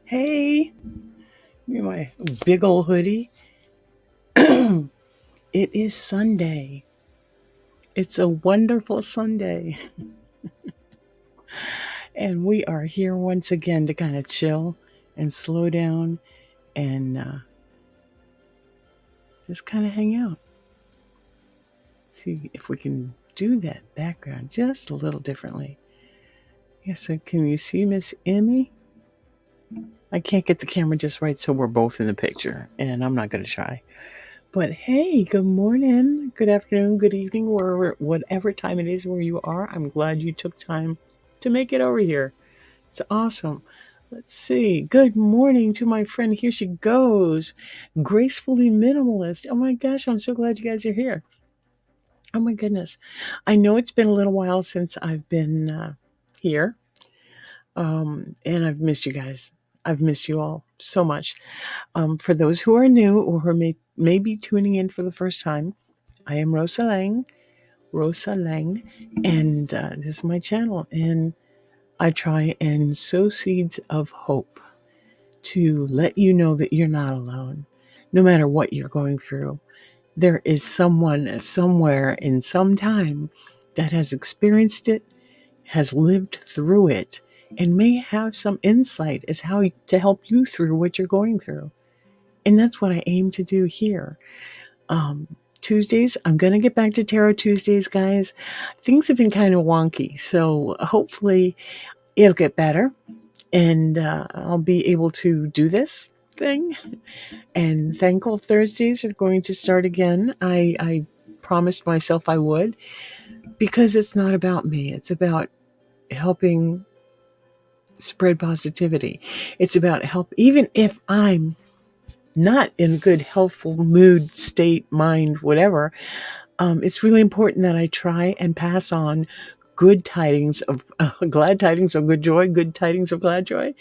Hey, my big old hoodie. It is Sunday. It's a wonderful Sunday. And we are here once again to kind of chill and slow down and just kind of hang out. See if we can do that background just a little differently. Yeah, so can you see Miss Emmy? I can't get the camera just right so we're both in the picture, and I'm not going to try. But hey, good morning, good afternoon, good evening, whatever time it is where you are. I'm glad you took time to make it over here. It's awesome. Let's see. Good morning to my friend. Here she goes. Gracefully minimalist. Oh my gosh, I'm so glad you guys are here. Oh my goodness. I know it's been a little while since I've been here. And I've missed you guys. I've missed you all so much. For those who are new or who may be tuning in for the first time, I am Rosaleng, and this is my channel. And I try and sow seeds of hope to let you know that you're not alone, no matter what you're going through. There is someone somewhere in some time that has experienced it, has lived through it, and may have some insight as how to help you through what you're going through. And that's what I aim to do here. Tuesdays, I'm going to get back to Tarot Tuesdays, guys. Things have been kind of wonky, so hopefully it'll get better and I'll be able to do this thing. And Thankful Thursdays are going to start again. I promised myself I would, because it's not about me. It's about helping spread positivity. It's about help, even if I'm not in a good, healthful mood, state, mind, whatever. It's really important that I try and pass on good tidings of glad tidings of good joy, good tidings of glad joy.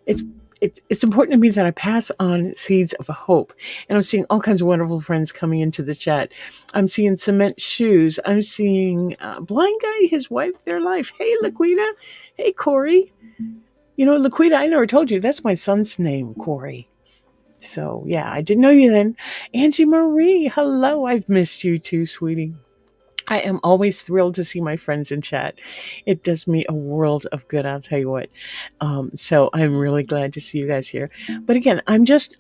It's important to me that I pass on seeds of hope. And I'm seeing all kinds of wonderful friends coming into the chat. I'm seeing Cement Shoes. I'm seeing Blind Guy, his wife, their life. Hey, Laquita. Hey, Corey. You know, Laquita, I never told you, that's my son's name, Corey. So, yeah, I didn't know you then. Angie Marie, hello. I've missed you too, sweetie. I am always thrilled to see my friends in chat. It does me a world of good, I'll tell you what. So I'm really glad to see you guys here. But again, I'm just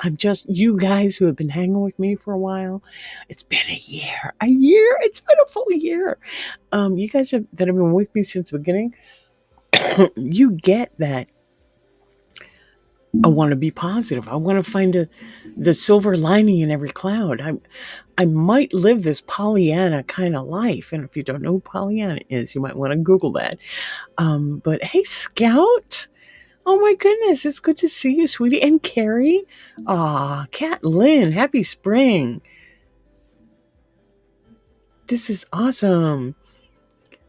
you guys who have been hanging with me for a while. It's been a year. It's been a full year. You guys that have been with me since the beginning, you get that I want to be positive. I want to find the silver lining in every cloud. I might live this Pollyanna kind of life. And if you don't know who Pollyanna is, you might want to Google that. But hey, Scout. Oh my goodness. It's good to see you, sweetie. And Carrie. Kat Lynn. Happy spring. This is awesome.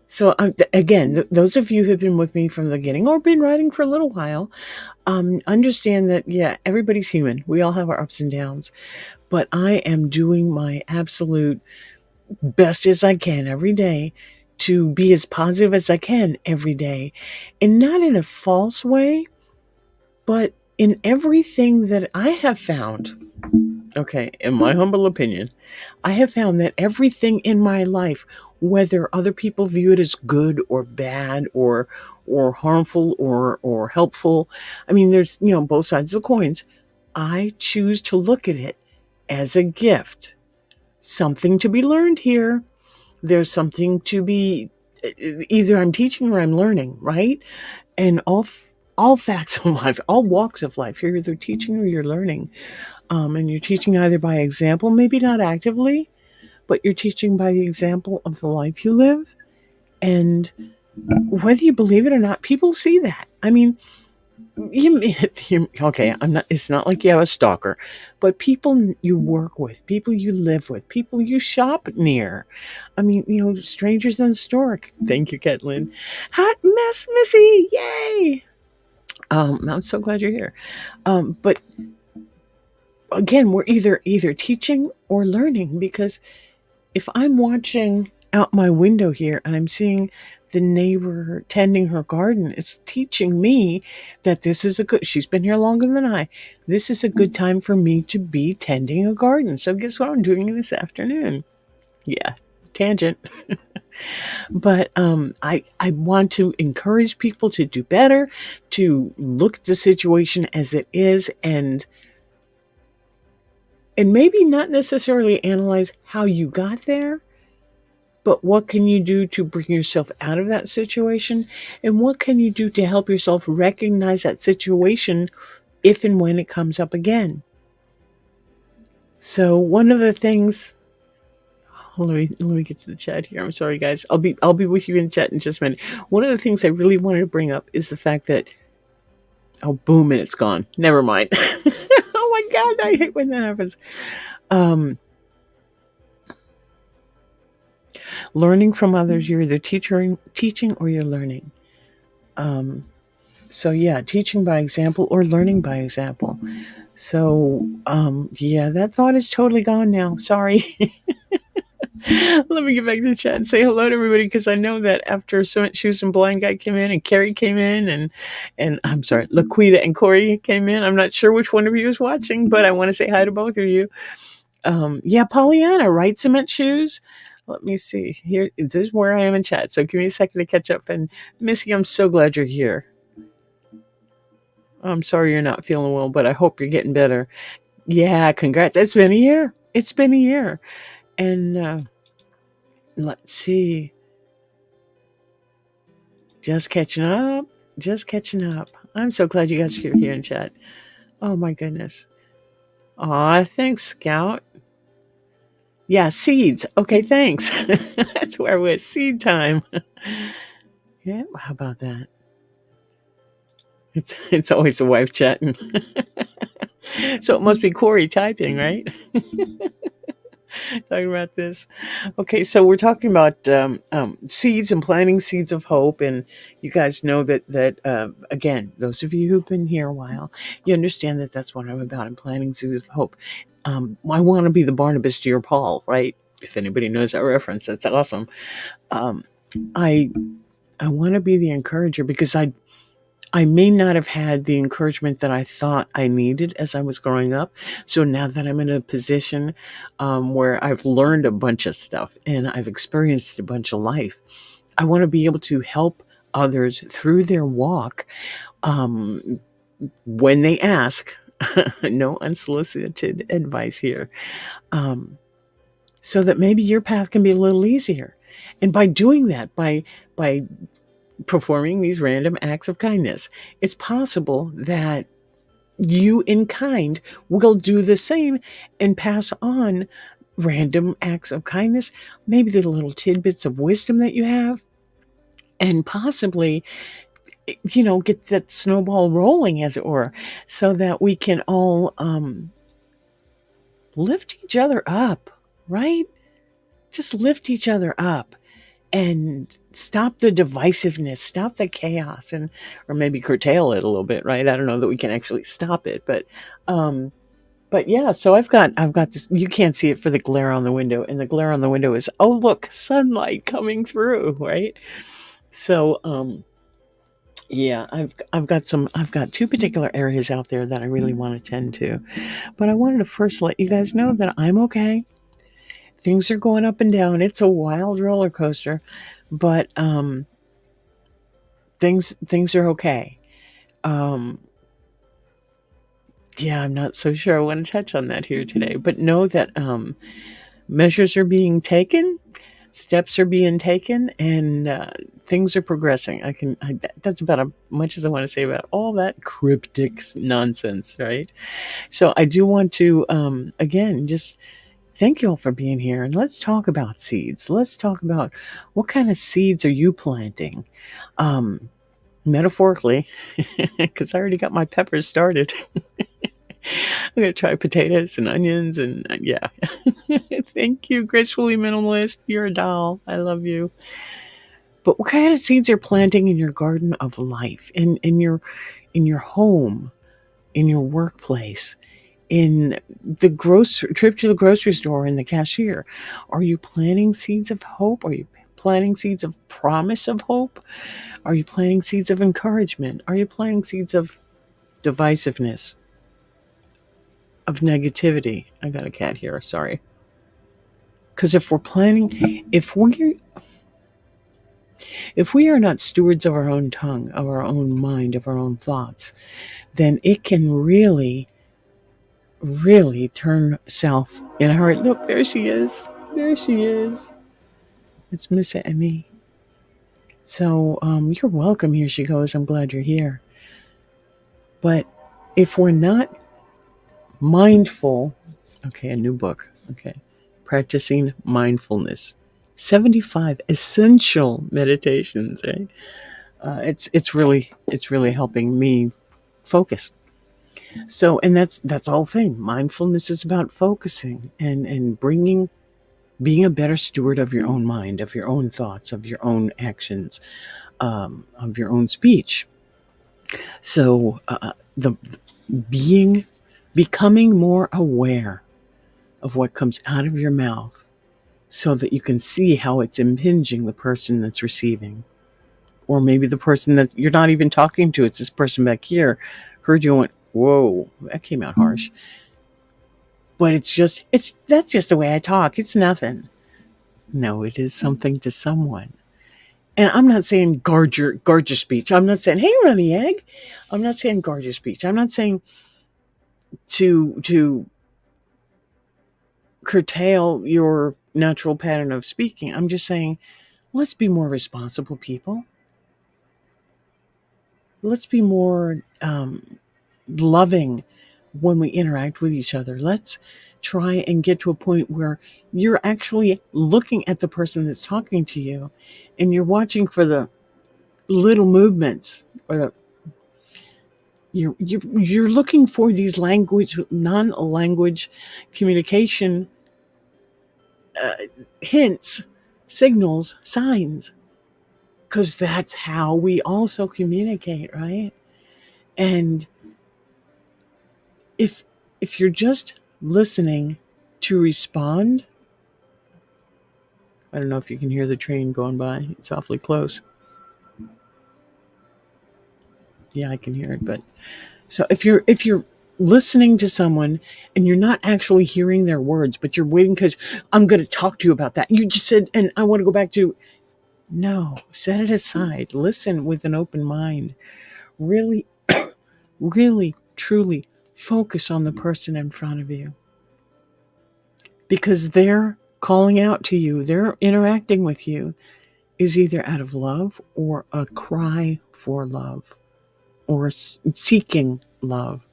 So again, those of you who've been with me from the beginning or been writing for a little while, understand that, yeah, everybody's human. We all have our ups and downs. But I am doing my absolute best as I can every day to be as positive as I can every day. And not in a false way, but in everything that I have found. Okay, in my humble opinion, I have found that everything in my life, whether other people view it as good or bad or harmful or helpful, I mean, there's, both sides of the coins. I choose to look at it as a gift. Something to be learned here. There's something to be, either I'm teaching or I'm learning, right? And all facts of life, all walks of life, you're either teaching or you're learning. And you're teaching either by example, maybe not actively, but you're teaching by the example of the life you live. And whether you believe it or not, people see that. I mean, okay, it's not like you have a stalker, but people you work with, people you live with, people you shop near. I mean, strangers in the store. Thank you, Ketlin. Hot mess, Missy. Yay. I'm so glad you're here. But again, we're either teaching or learning, because if I'm watching out my window here and I'm seeing the neighbor tending her garden, it's teaching me that she's been here longer than this is a good time for me to be tending a garden. So guess what I'm doing this afternoon? Yeah, tangent. But I want to encourage people to do better, to look at the situation as it is, and maybe not necessarily analyze how you got there, but what can you do to bring yourself out of that situation? And what can you do to help yourself recognize that situation if and when it comes up again? So one of the things, let me get to the chat here. I'm sorry, guys. I'll be with you in chat in just a minute. One of the things I really wanted to bring up is the fact that, oh, boom, and it's gone. Never mind. Oh my God, I hate when that happens. Learning from others, you're either teaching or you're learning. So yeah, teaching by example or learning by example. So yeah, that thought is totally gone now. Sorry. Let me get back to the chat and say hello to everybody, because I know that after Cement Shoes and Blind Guy came in and Carrie came in and I'm sorry, Laquita and Corey came in. I'm not sure which one of you is watching, but I want to say hi to both of you. Yeah, Pollyanna, right, Cement Shoes? Let me see. Here, this is where I am in chat. So give me a second to catch up. And Missy, I'm so glad you're here. I'm sorry you're not feeling well, but I hope you're getting better. Yeah, congrats. It's been a year. It's been a year. And let's see. Just catching up. Just catching up. I'm so glad you guys are here in chat. Oh my goodness. Aw, thanks, Scout. Yeah, seeds. Okay, thanks. That's where we're at. Seed time. Yeah, how about that? It's always the wife chatting. So it must be Corey typing, right? Talking about this. Okay, so we're talking about seeds and planting seeds of hope, and you guys know that again, those of you who've been here a while, you understand that that's what I'm about. I'm planting seeds of hope. I want to be the Barnabas to your Paul, right? If anybody knows that reference, that's awesome. I want to be the encourager, because I may not have had the encouragement that I thought I needed as I was growing up. So now that I'm in a position where I've learned a bunch of stuff and I've experienced a bunch of life, I want to be able to help others through their walk when they ask. No unsolicited advice here. So that maybe your path can be a little easier. And by doing that, by performing these random acts of kindness, it's possible that you in kind will do the same and pass on random acts of kindness, maybe the little tidbits of wisdom that you have, and possibly, get that snowball rolling, as it were, so that we can all lift each other up, right? Just lift each other up and stop the divisiveness, stop the chaos, or maybe curtail it a little bit, right? I don't know that we can actually stop it, but yeah. So I've got this. You can't see it for the glare on the window, and the glare on the window is, oh look, sunlight coming through, right? So yeah, I've got two particular areas out there that I really want to tend to, but I wanted to first let you guys know that I'm okay. Things are going up and down. It's a wild roller coaster, but things are okay. Yeah, I'm not so sure I want to touch on that here today, but know that measures are being taken, steps are being taken, and things are progressing. That's about as much as I want to say about all that cryptic nonsense, right? So I do want to again just thank you all for being here, and let's talk about seeds. Let's talk about what kind of seeds are you planting, metaphorically, because I already got my peppers started. I'm going to try potatoes and onions, and yeah. Thank you, Gracefully Minimalist. You're a doll. I love you. But what kind of seeds are planting in your garden of life, in your home, in your workplace, in the trip to the grocery store, and the cashier? Are you planting seeds of hope? Are you planting seeds of promise of hope? Are you planting seeds of encouragement? Are you planting seeds of divisiveness, of negativity? I got a cat here, sorry. Because if we are not stewards of our own tongue, of our own mind, of our own thoughts, then it can really, really turn south in a hurry. Look, there she is. There she is. It's Miss Emmy. So you're welcome. Here she goes. I'm glad you're here. But if we're not mindful, okay, a new book. Okay, practicing mindfulness. 75 essential meditations. Right? It's really helping me focus. So, and that's all thing. Mindfulness is about focusing and being a better steward of your own mind, of your own thoughts, of your own actions, of your own speech. So, the becoming more aware of what comes out of your mouth, so that you can see how it's impinging the person that's receiving, or maybe the person that you're not even talking to. It's this person back here heard you and went, "Whoa, that came out harsh." But that's just the way I talk. It's nothing. No, it is something to someone. And I'm not saying guard your speech. I'm not saying, "Hey, Runny Egg." I'm not saying guard your speech. I'm not saying to curtail your natural pattern of speaking. I'm just saying, let's be more responsible people. Let's be more loving when we interact with each other. Let's try and get to a point where you're actually looking at the person that's talking to you, and you're watching for the little movements, or you're looking for these non-language communication hints, signals, signs, because that's how we also communicate, right? And if you're just listening to respond, I don't know if you can hear the train going by. It's awfully close. Yeah, I can hear it. But so if you're listening to someone and you're not actually hearing their words, but you're waiting because I'm going to talk to you about that. You just said, and I want to go back to, no, set it aside. Listen with an open mind. Really, really, truly focus on the person in front of you, because they're calling out to you. They're interacting with you is either out of love or a cry for love, or seeking love.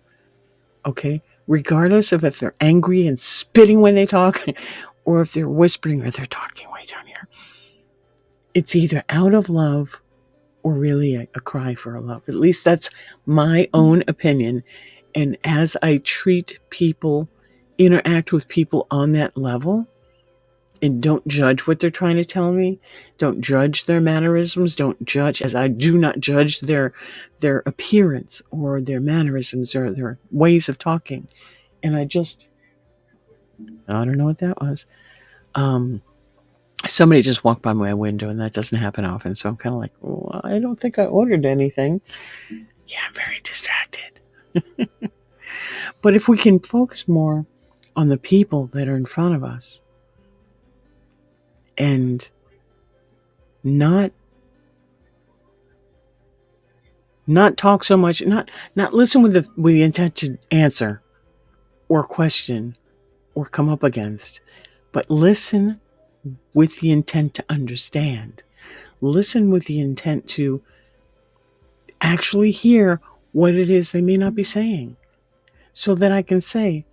Okay? Regardless of if they're angry and spitting when they talk, or if they're whispering, or they're talking way down here. It's either out of love or really a cry for a love. At least that's my own opinion. And as I treat people, interact with people on that level, and don't judge what they're trying to tell me, don't judge their mannerisms, don't judge, as I do not judge their appearance or their mannerisms or their ways of talking. And I don't know what that was. Somebody just walked by my window, and that doesn't happen often. So I'm kind of like, well, I don't think I ordered anything. Yeah, I'm very distracted. But if we can focus more on the people that are in front of us, and not talk so much, not listen with the intent to answer or question or come up against, but listen with the intent to understand. Listen with the intent to actually hear what it is they may not be saying, so that I can say,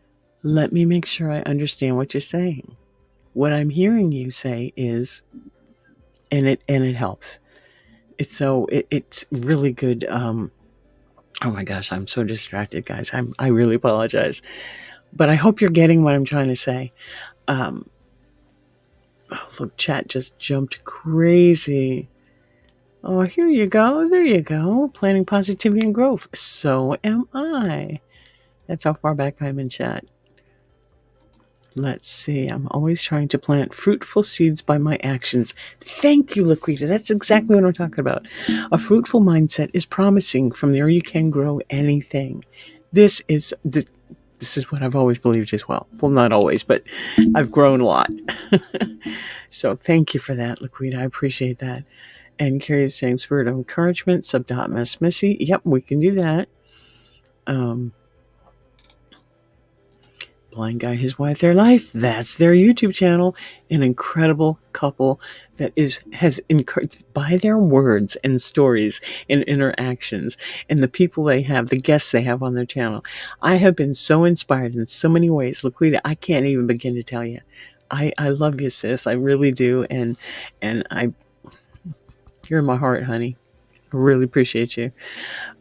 let me make sure I understand what you're saying. What I'm hearing you say is, and it helps. It's really good. Oh my gosh, I'm so distracted, guys. I really apologize, but I hope you're getting what I'm trying to say. Look, chat just jumped crazy. Oh, here you go. There you go. Planning positivity and growth. So am I. That's how far back I'm in chat. Let's see. I'm always trying to plant fruitful seeds by my actions. Thank you, Laquita. That's exactly what I'm talking about. A fruitful mindset is promising. From there, you can grow anything. This is what I've always believed as well. Well, not always, but I've grown a lot. So thank you for that, Laquita. I appreciate that. And Carrie is saying, spirit of encouragement, sub.miss Missy. Yep, we can do that. Blind Guy, His Wife, Their Life. That's their YouTube channel. An incredible couple that has encouraged by their words and stories and interactions and the people they have, the guests they have on their channel. I have been so inspired in so many ways. Laquita, I can't even begin to tell you. I love you, sis. I really do. And you're in my heart, honey. I really appreciate you.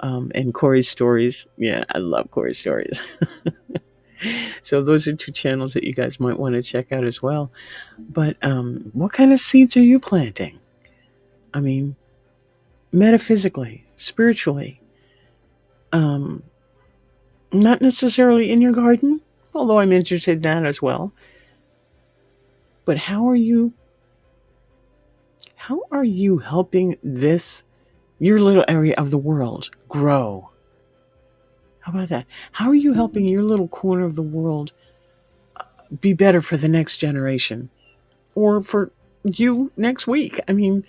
And Corey's stories. Yeah, I love Corey's stories. So those are two channels that you guys might want to check out as well. But what kind of seeds are you planting? I mean, metaphysically, spiritually. Not necessarily in your garden, although I'm interested in that as well. But how are you helping your little area of the world grow? How about that? How are you helping your little corner of the world be better for the next generation? Or for you next week? I mean,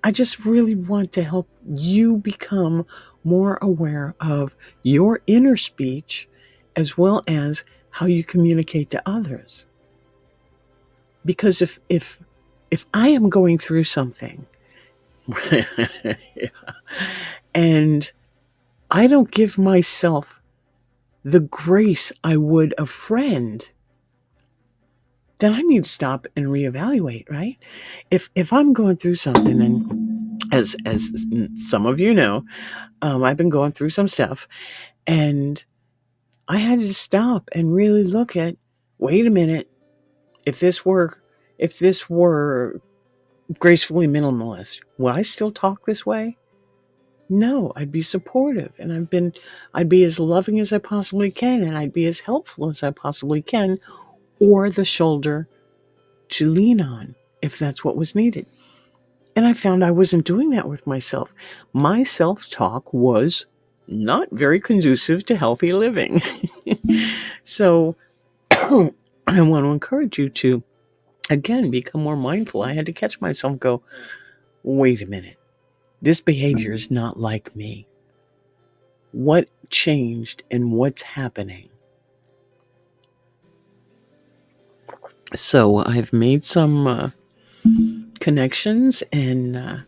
I just really want to help you become more aware of your inner speech as well as how you communicate to others. Because if I am going through something and I don't give myself the grace I would a friend, then I need to stop and reevaluate, right? If I'm going through something, and as some of you know, I've been going through some stuff, and I had to stop and really look at, wait a minute, if this were gracefully minimalist, would I still talk this way? No, I'd be supportive, and I'd be as loving as I possibly can, and I'd be as helpful as I possibly can, or the shoulder to lean on if that's what was needed. And I found I wasn't doing that with myself. My self-talk was not very conducive to healthy living. So I want to encourage you to, again, become more mindful. I had to catch myself and go, wait a minute. This behavior is not like me. What changed and what's happening? So I've made some connections and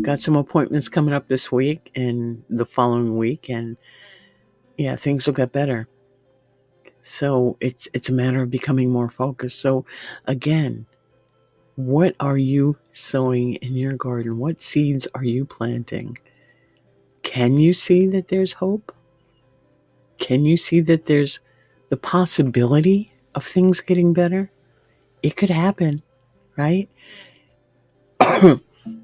got some appointments coming up this week and the following week. And yeah, things will get better. So it's a matter of becoming more focused. So again, what are you sowing in your garden? What seeds are you planting? Can you see that there's hope? Can you see that there's the possibility of things getting better? It could happen, right?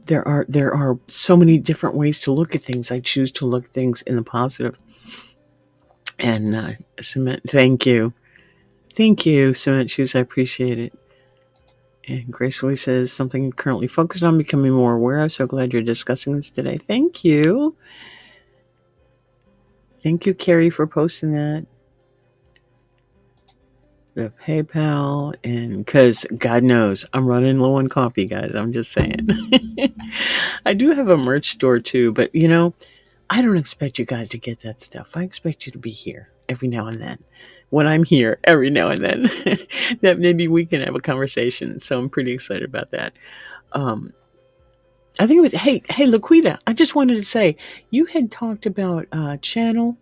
There are so many different ways to look at things. I choose to look at things in the positive. And Cement, thank you. Thank you, Cement Shoes. I appreciate it. And Gracefully says, something you're currently focused on, becoming more aware of. So glad you're discussing this today. Thank you. Thank you, Carrie, for posting that. The PayPal, and because God knows I'm running low on coffee, guys. I'm just saying. I do have a merch store too, but I don't expect you guys to get that stuff. I expect you to be here every now and then. When I'm here every now and then, that maybe we can have a conversation. So I'm pretty excited about that. I think it was, hey, Laquita, I just wanted to say, you had talked about channel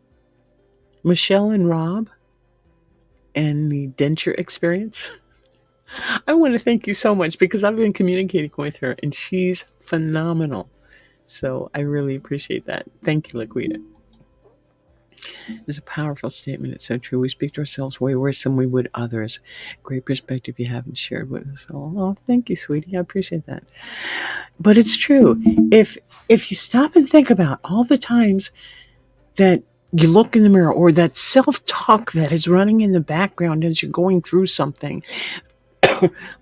Michelle and Rob and the denture experience. I want to thank you so much because I've been communicating with her and she's phenomenal. So I really appreciate that. Thank you, Laquita. It's a powerful statement. It's so true. We speak to ourselves way worse than we would others. Great perspective you haven't shared with us all. Oh, thank you, sweetie. I appreciate that. But it's true. If you stop and think about all the times that You look in the mirror, or that self-talk that is running in the background as you're going through something,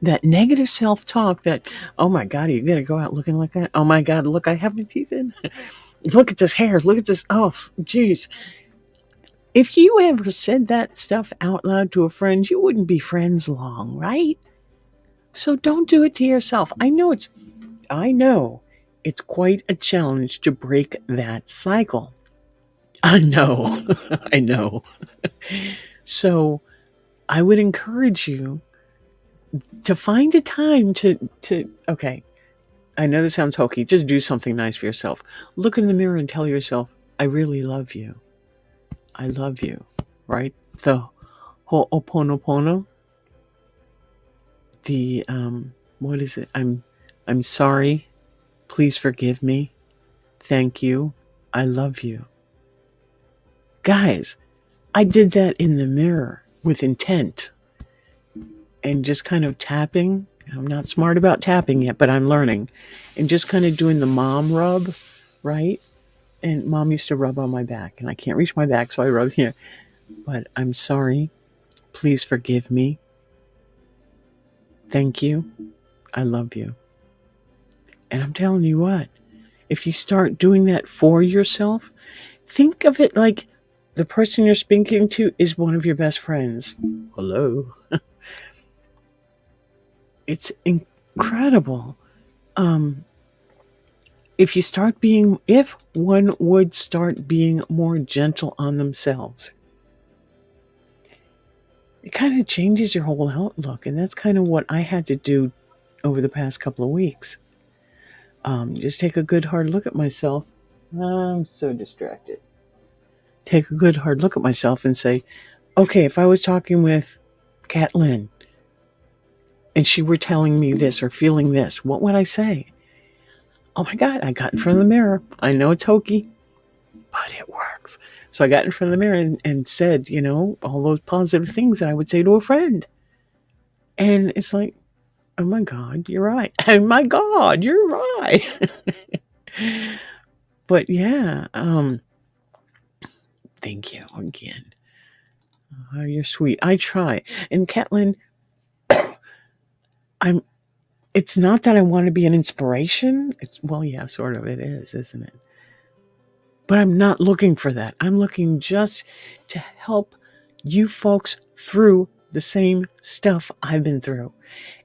that negative self-talk that, oh my God, are you going to go out looking like that? Oh my God, look, I have my teeth in. Look at this hair. Look at this. Oh, geez. If you ever said that stuff out loud to a friend, you wouldn't be friends long, right? So don't do it to yourself. I know it's quite a challenge to break that cycle. I know. I know. So I would encourage you to find a time to okay, I know this sounds hokey. Just do something nice for yourself. Look in the mirror and tell yourself, I really love you. I love you. Right? The Ho'oponopono. The what is it? I'm sorry. Please forgive me. Thank you. I love you. Guys, I did that in the mirror with intent and just kind of tapping. I'm not smart about tapping yet, but I'm learning. And just kind of doing the mom rub, right? And mom used to rub on my back, and I can't reach my back, so I rub here. But I'm sorry. Please forgive me. Thank you. I love you. And I'm telling you what, if you start doing that for yourself, think of it like the person you're speaking to is one of your best friends. Hello. It's incredible. If one would start being more gentle on themselves, it kind of changes your whole outlook. And that's kind of what I had to do over the past couple of weeks. Just take a good hard look at myself. I'm so distracted. Take a good hard look at myself and say, okay, if I was talking with Kat Lynn and she were telling me this or feeling this, what would I say? Oh my God, I got in front of the mirror. I know it's hokey, but it works. So I got in front of the mirror and said, all those positive things that I would say to a friend. And it's like, oh my God, you're right. Oh my God, you're right. But yeah, thank you again. Oh, you're sweet. I try. And Catlin, it's not that I want to be an inspiration. Yeah, sort of it is, isn't it? But I'm not looking for that. I'm looking just to help you folks through the same stuff I've been through.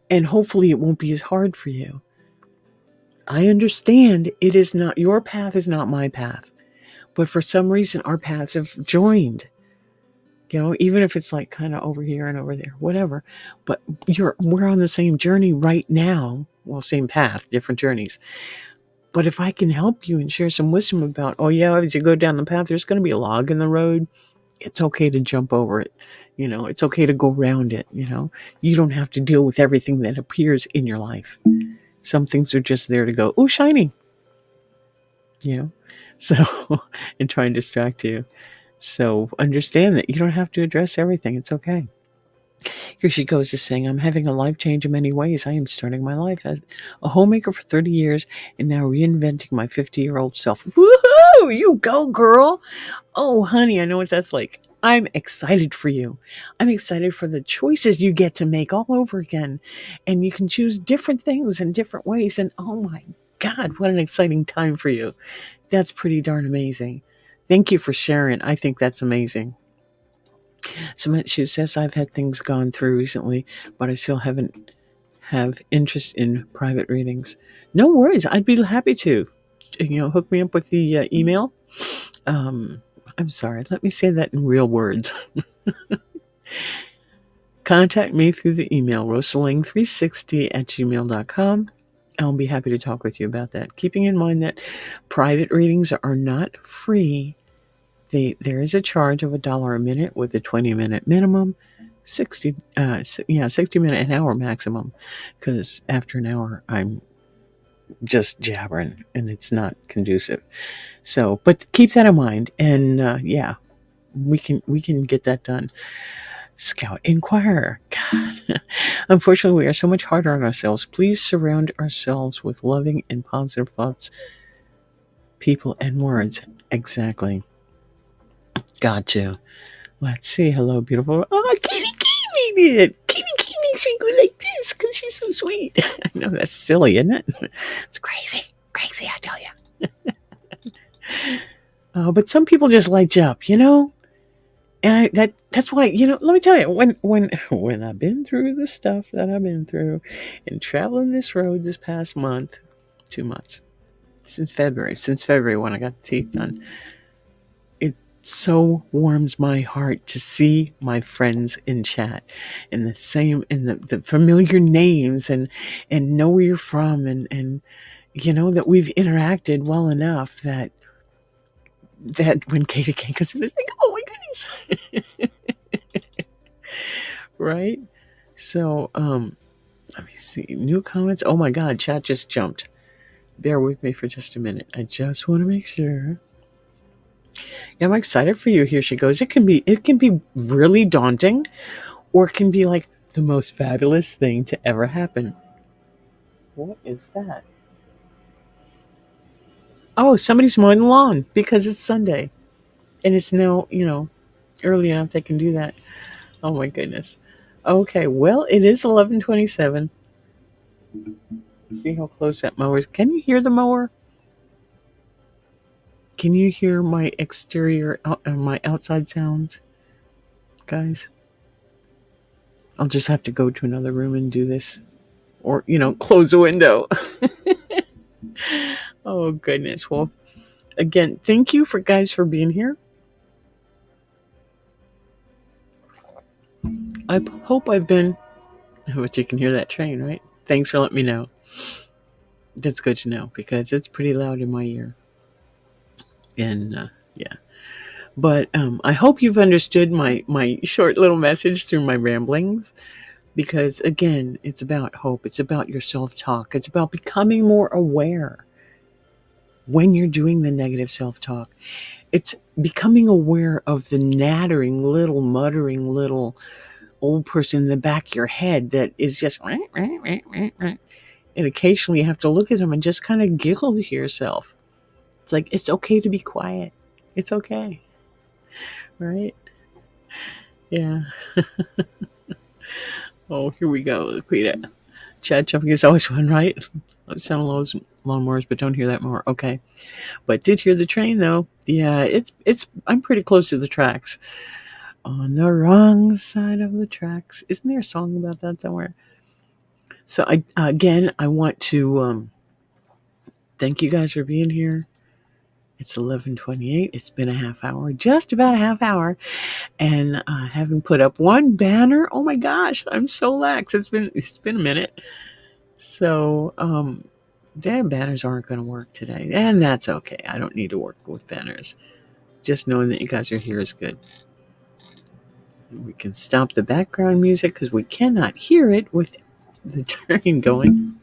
And hopefully it won't be as hard for you. I understand your path is not my path. But for some reason, our paths have joined. Even if it's like kind of over here and over there, whatever. But we're on the same journey right now. Well, same path, different journeys. But if I can help you and share some wisdom about, as you go down the path, there's going to be a log in the road. It's okay to jump over it. It's okay to go around it. You don't have to deal with everything that appears in your life. Some things are just there to go, oh, shiny. So, and try and distract you. So understand that you don't have to address everything. It's okay. Here she goes to saying, I'm having a life change in many ways. I am starting my life as a homemaker for 30 years and now reinventing my 50-year-old self. Woohoo! You go, girl. Oh, honey, I know what that's like. I'm excited for you. I'm excited for the choices you get to make all over again. And you can choose different things in different ways. And oh my God, what an exciting time for you. That's pretty darn amazing. Thank you for sharing. I think that's amazing. She says, I've had things gone through recently, but I still haven't have interest in private readings. No worries. I'd be happy to. Hook me up with the email. I'm sorry. Let me say that in real words. Contact me through the email, rosaleng360@gmail.com. I'll be happy to talk with you about that. Keeping in mind that private readings are not free. There is a charge of $1 a minute with a 20-minute minimum, 60 minute an hour maximum, because after an hour I'm just jabbering and it's not conducive. So, but keep that in mind, and we can get that done. Scout Inquirer. God, unfortunately, we are so much harder on ourselves. Please surround ourselves with loving and positive thoughts, people, and words. Exactly. Got to. Let's see. Hello, beautiful. Oh, Kitty made it. Kitty makes me go like this because she's so sweet. I know that's silly, isn't it? It's crazy. Crazy, I tell you. But some people just light you up, And that's why, let me tell you, when I've been through the stuff that I've been through and traveling this road this past month, 2 months, since February when I got the teeth done, it so warms my heart to see my friends in chat and the familiar names and know where you're from and that we've interacted well enough that when Katie Kane goes in, it's like, oh my goodness. Right? So, let me see. New comments. Oh my God, chat just jumped. Bear with me for just a minute. I just want to make sure. Yeah, I'm excited for you. Here she goes. It can be really daunting, or it can be like the most fabulous thing to ever happen. What is that? Oh, somebody's mowing the lawn because it's Sunday. And it's now, early enough they can do that. Oh my goodness. Okay, well, it is 11:27. See how close that mower is. Can you hear the mower? Can you hear my my outside sounds, guys? I'll just have to go to another room and do this, or close the window. Oh goodness. Well, again, thank you for being here. I hope I've been. But you can hear that train, right? Thanks for letting me know. That's good to know because it's pretty loud in my ear. And yeah. But I hope you've understood my short little message through my ramblings because, again, it's about hope. It's about your self-talk. It's about becoming more aware when you're doing the negative self-talk. It's becoming aware of the nattering little, muttering little old person in the back of your head that is just... And occasionally you have to look at them and just kind of giggle to yourself. It's like, it's okay to be quiet. It's okay. Right? Yeah. Oh, here we go. Laquita. Chad jumping is always fun, right? Sound lows, lawnmowers, but don't hear that more. Okay. But did hear the train though. Yeah, I'm pretty close to the tracks. On the wrong side of the tracks. Isn't there a song about that somewhere? So I want to thank you guys for being here. It's 11:28. It's been a half hour, just about a half hour, and I haven't put up one banner. Oh my gosh, I'm so lax. It's been a minute. So damn, banners aren't going to work today, and that's okay. I don't need to work with banners. Just knowing that you guys are here is good. We can stop the background music because we cannot hear it with the train going.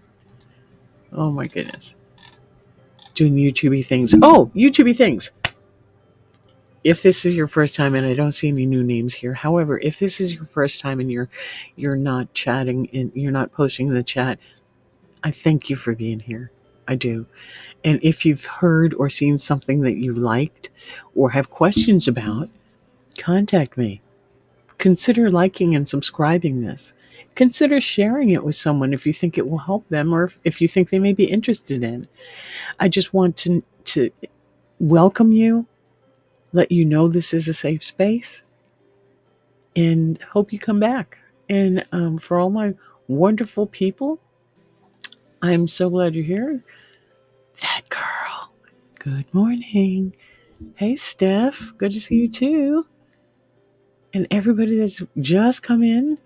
Oh my goodness. Doing YouTubey things. Oh, YouTubey things. If this is your first time, and I don't see any new names here, however, if this is your first time and you're not chatting and you're not posting in the chat, I thank you for being here. I do. And if you've heard or seen something that you liked or have questions about, contact me. Consider liking and subscribing this. Consider sharing it with someone if you think it will help them or if you think they may be interested in. I just want to welcome you, let you know this is a safe space, and hope you come back. And for all my wonderful people, I'm so glad you're here. That girl. Good morning. Hey, Steph. Good to see you too. And everybody that's just come in,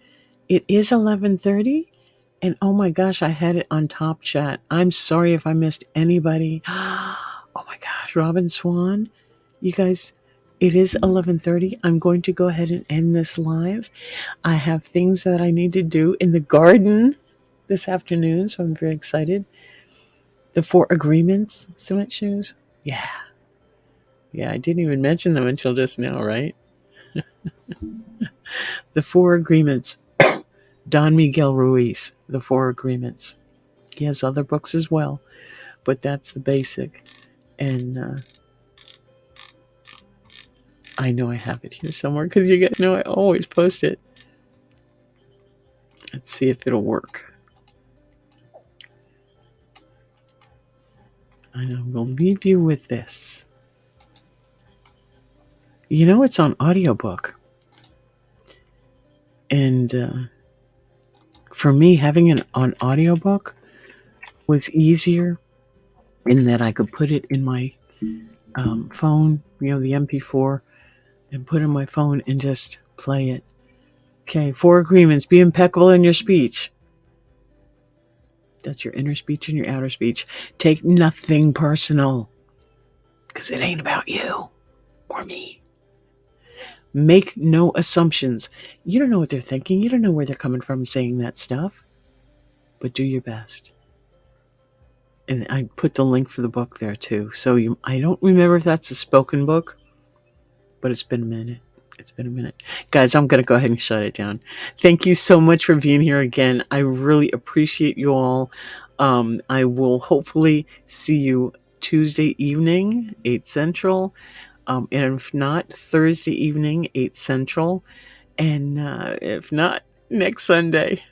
it is 11:30. And oh my gosh, I had it on top chat. I'm sorry if I missed anybody. Oh my gosh, Robin Swan. You guys, it is 11:30. I'm going to go ahead and end this live. I have things that I need to do in the garden this afternoon, so I'm very excited. The 4 agreements, cement shoes. Yeah. Yeah, I didn't even mention them until just now, right? The 4 agreements. Don Miguel Ruiz, The 4 Agreements. He has other books as well, but that's the basic. And I know I have it here somewhere because you guys know I always post it. Let's see if it'll work. And I will leave you with this. You know, it's on audiobook. And for me, having it on audiobook was easier in that I could put it in my phone, the MP4, and put it in my phone and just play it. Okay, 4 agreements. Be impeccable in your speech. That's your inner speech and your outer speech. Take nothing personal, because it ain't about you or me. Make no assumptions. You don't know what they're thinking. You don't know where they're coming from saying that stuff. But do your best. And I put the link for the book there too. So I don't remember if that's a spoken book, but it's been a minute. It's been a minute. Guys, I'm going to go ahead and shut it down. Thank you so much for being here again. I really appreciate you all. I will hopefully see you Tuesday evening, 8 Central. And if not, Thursday evening, 8 Central. And if not, next Sunday.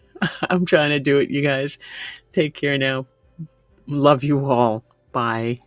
I'm trying to do it, you guys. Take care now. Love you all. Bye.